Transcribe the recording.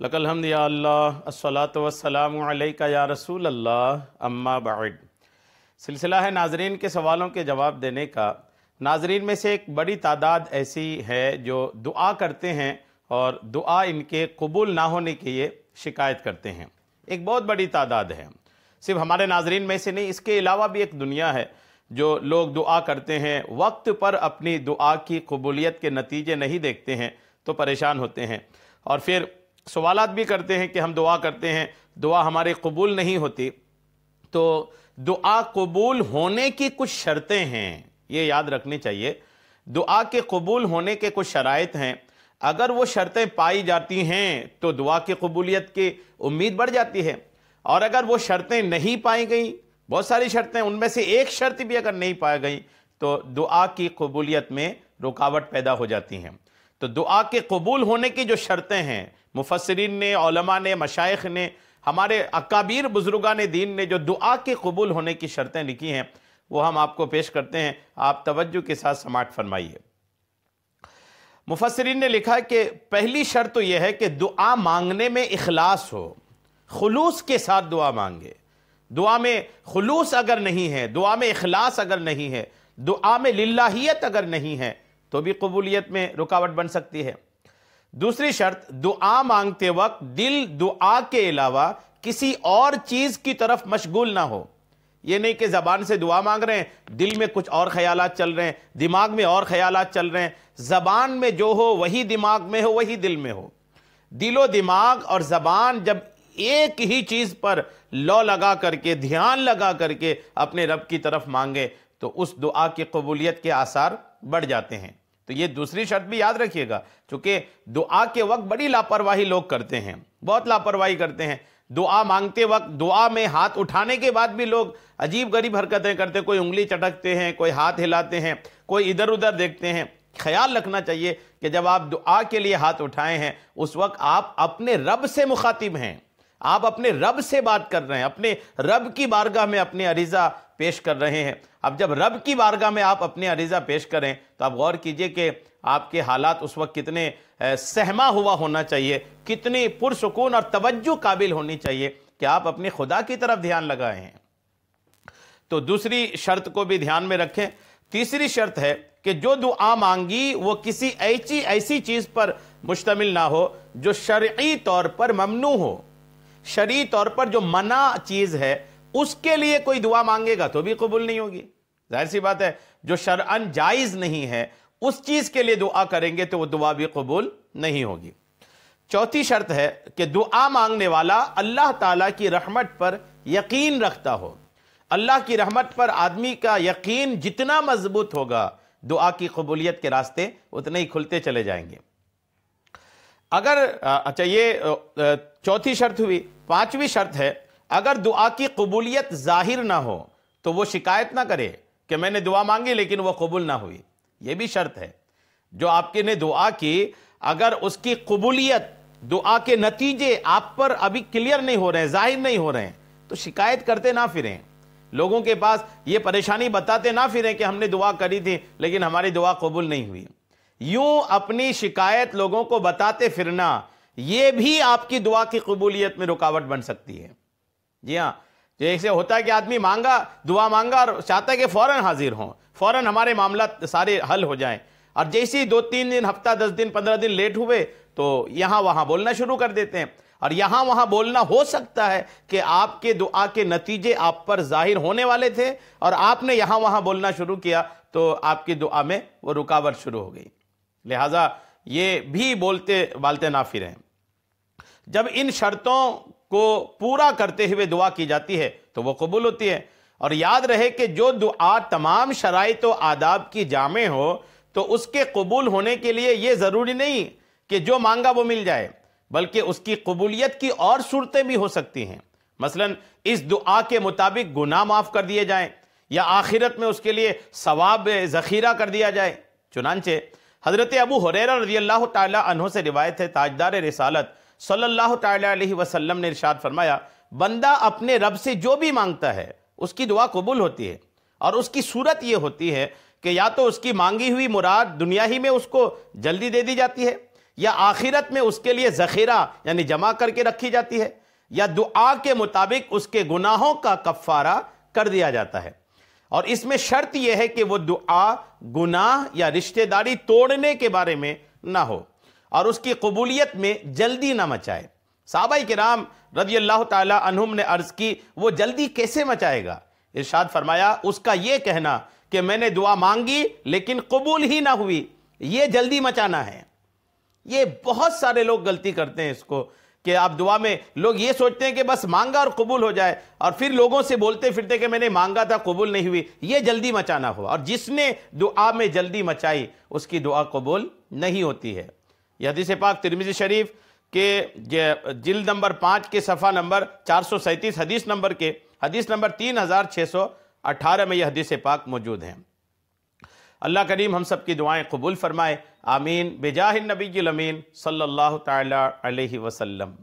لک الحمد یا اللہ الصلاۃ والسلام علیک یا رسول اللہ اما بعد۔ سلسلہ ہے ناظرین کے سوالوں کے جواب دینے کا۔ ناظرین میں سے ایک بڑی تعداد ایسی ہے جو دعا کرتے ہیں اور دعا ان کے قبول نہ ہونے کی یہ شکایت کرتے ہیں۔ ایک بہت بڑی تعداد ہے، صرف ہمارے ناظرین میں سے نہیں، اس کے علاوہ بھی ایک دنیا ہے جو لوگ دعا کرتے ہیں، وقت پر اپنی دعا کی قبولیت کے نتیجے نہیں دیکھتے ہیں تو پریشان ہوتے ہیں، اور پھر سوالات بھی کرتے ہیں کہ ہم دعا کرتے ہیں، دعا ہماری قبول نہیں ہوتی۔ تو دعا قبول ہونے کی کچھ شرطیں ہیں، یہ یاد رکھنی چاہیے۔ دعا کے قبول ہونے کے کچھ شرائط ہیں، اگر وہ شرطیں پائی جاتی ہیں تو دعا کی قبولیت کی امید بڑھ جاتی ہے، اور اگر وہ شرطیں نہیں پائی گئیں، بہت ساری شرطیں، ان میں سے ایک شرط بھی اگر نہیں پائی گئی تو دعا کی قبولیت میں رکاوٹ پیدا ہو جاتی ہیں۔ تو دعا کے قبول ہونے کی جو شرطیں ہیں، مفسرین نے، علماء نے، مشائخ نے، ہمارے اکابر بزرگان دین نے جو دعا کے قبول ہونے کی شرطیں لکھی ہیں وہ ہم آپ کو پیش کرتے ہیں، آپ توجہ کے ساتھ سماعت فرمائیے۔ مفسرین نے لکھا کہ پہلی شرط تو یہ ہے کہ دعا مانگنے میں اخلاص ہو، خلوص کے ساتھ دعا مانگے۔ دعا میں خلوص اگر نہیں ہے، دعا میں اخلاص اگر نہیں ہے، دعا میں للہیت اگر نہیں ہے تو بھی قبولیت میں رکاوٹ بن سکتی ہے۔ دوسری شرط، دعا مانگتے وقت دل دعا کے علاوہ کسی اور چیز کی طرف مشغول نہ ہو۔ یہ نہیں کہ زبان سے دعا مانگ رہے ہیں، دل میں کچھ اور خیالات چل رہے ہیں، دماغ میں اور خیالات چل رہے ہیں۔ زبان میں جو ہو وہی دماغ میں ہو، وہی دل میں ہو۔ دل و دماغ اور زبان جب ایک ہی چیز پر لو لگا کر کے، دھیان لگا کر کے اپنے رب کی طرف مانگے تو اس دعا کی قبولیت کے آثار بڑھ جاتے ہیں۔ تو یہ دوسری شرط بھی یاد رکھیے گا، چونکہ دعا کے وقت بڑی لاپرواہی لوگ کرتے ہیں، بہت لاپرواہی کرتے ہیں۔ دعا مانگتے وقت دعا میں ہاتھ اٹھانے کے بعد بھی لوگ عجیب غریب حرکتیں کرتے ہیں، کوئی انگلی چٹکتے ہیں، کوئی ہاتھ ہلاتے ہیں، کوئی ادھر ادھر دیکھتے ہیں۔ خیال رکھنا چاہیے کہ جب آپ دعا کے لیے ہاتھ اٹھائے ہیں اس وقت آپ اپنے رب سے مخاطب ہیں، آپ اپنے رب سے بات کر رہے ہیں، اپنے رب کی بارگاہ میں اپنے عریضہ پیش کر رہے ہیں۔ اب جب رب کی بارگاہ میں آپ اپنے عریضہ پیش کریں تو آپ غور کیجئے کہ آپ کے حالات اس وقت کتنے سہما ہوا ہونا چاہیے، کتنی پرسکون اور توجہ قابل ہونی چاہیے کہ آپ اپنے خدا کی طرف دھیان لگائے ہیں۔ تو دوسری شرط کو بھی دھیان میں رکھیں۔ تیسری شرط ہے کہ جو دعا مانگی وہ کسی ایسی چیز پر مشتمل نہ ہو جو شرعی طور پر ممنوع ہو۔ شرعی طور پر جو منع چیز ہے اس کے لیے کوئی دعا مانگے گا تو بھی قبول نہیں ہوگی، ظاہر سی بات ہے۔ جو شرعاً جائز نہیں ہے اس چیز کے لیے دعا کریں گے تو وہ دعا بھی قبول نہیں ہوگی۔ چوتھی شرط ہے کہ دعا مانگنے والا اللہ تعالیٰ کی رحمت پر یقین رکھتا ہو۔ اللہ کی رحمت پر آدمی کا یقین جتنا مضبوط ہوگا دعا کی قبولیت کے راستے اتنے ہی کھلتے چلے جائیں گے۔ اگر اچھا یہ چوتھی شرط ہوئی۔ پانچویں شرط ہے اگر دعا کی قبولیت ظاہر نہ ہو تو وہ شکایت نہ کرے کہ میں نے دعا مانگی لیکن وہ قبول نہ ہوئی۔ یہ بھی شرط ہے، جو آپ نے دعا کی اگر اس کی قبولیت، دعا کے نتیجے آپ پر ابھی کلیئر نہیں ہو رہے ہیں، ظاہر نہیں ہو رہے ہیں تو شکایت کرتے نہ پھریں، لوگوں کے پاس یہ پریشانی بتاتے نہ پھریں کہ ہم نے دعا کری تھی لیکن ہماری دعا قبول نہیں ہوئی۔ یوں اپنی شکایت لوگوں کو بتاتے پھرنا یہ بھی آپ کی دعا کی قبولیت میں رکاوٹ بن سکتی ہے۔ جی ہاں، جیسے ہوتا ہے کہ آدمی دعا مانگا اور چاہتا ہے کہ فوراً حاضر ہوں، فوراً ہمارے معاملات سارے حل ہو جائیں، اور جیسے 2-3 دن، ہفتہ 10 دن 15 دن لیٹ ہوئے تو یہاں وہاں بولنا شروع کر دیتے ہیں، اور یہاں وہاں بولنا ہو سکتا ہے کہ آپ کے دعا کے نتیجے آپ پر ظاہر ہونے والے تھے اور آپ نے یہاں وہاں بولنا شروع کیا تو آپ کی دعا میں وہ رکاوٹ شروع ہو گئی۔ لہٰذا یہ بھی بولتے بالتے نہ پھریں۔ جب ان شرطوں کو پورا کرتے ہوئے دعا کی جاتی ہے تو وہ قبول ہوتی ہے۔ اور یاد رہے کہ جو دعا تمام شرائط و آداب کی جامع ہو تو اس کے قبول ہونے کے لیے یہ ضروری نہیں کہ جو مانگا وہ مل جائے، بلکہ اس کی قبولیت کی اور صورتیں بھی ہو سکتی ہیں۔ مثلا اس دعا کے مطابق گناہ معاف کر دیے جائیں یا آخرت میں اس کے لیے ثواب ذخیرہ کر دیا جائے۔ چنانچہ حضرت ابو ہریرہ رضی اللہ تعالی عنہ سے روایت ہے، تاجدار رسالت صلی اللہ تعالی علیہ وسلم نے ارشاد فرمایا، بندہ اپنے رب سے جو بھی مانگتا ہے اس کی دعا قبول ہوتی ہے، اور اس کی صورت یہ ہوتی ہے کہ یا تو اس کی مانگی ہوئی مراد دنیا ہی میں اس کو جلدی دے دی جاتی ہے، یا آخرت میں اس کے لیے ذخیرہ یعنی جمع کر کے رکھی جاتی ہے، یا دعا کے مطابق اس کے گناہوں کا کفارہ کر دیا جاتا ہے۔ اور اس میں شرط یہ ہے کہ وہ دعا گناہ یا رشتہ داری توڑنے کے بارے میں نہ ہو اور اس کی قبولیت میں جلدی نہ مچائے۔ صحابہ کرام رضی اللہ تعالی عنہم نے عرض کی وہ جلدی کیسے مچائے گا؟ ارشاد فرمایا اس کا یہ کہنا کہ میں نے دعا مانگی لیکن قبول ہی نہ ہوئی، یہ جلدی مچانا ہے۔ یہ بہت سارے لوگ غلطی کرتے ہیں اس کو، کہ آپ دعا میں لوگ یہ سوچتے ہیں کہ بس مانگا اور قبول ہو جائے، اور پھر لوگوں سے بولتے پھرتے کہ میں نے مانگا تھا قبول نہیں ہوئی، یہ جلدی مچانا ہوا، اور جس نے دعا میں جلدی مچائی اس کی دعا قبول نہیں ہوتی ہے۔ یہ حدیث پاک ترمذی شریف کے جلد نمبر 5 کے صفحہ نمبر 437 حدیث نمبر 3618 میں یہ حدیث پاک موجود ہیں۔ اللہ کریم ہم سب کی دعائیں قبول فرمائے، آمین، بجاہ النبی الامین صلی اللہ تعالی علیہ وسلم۔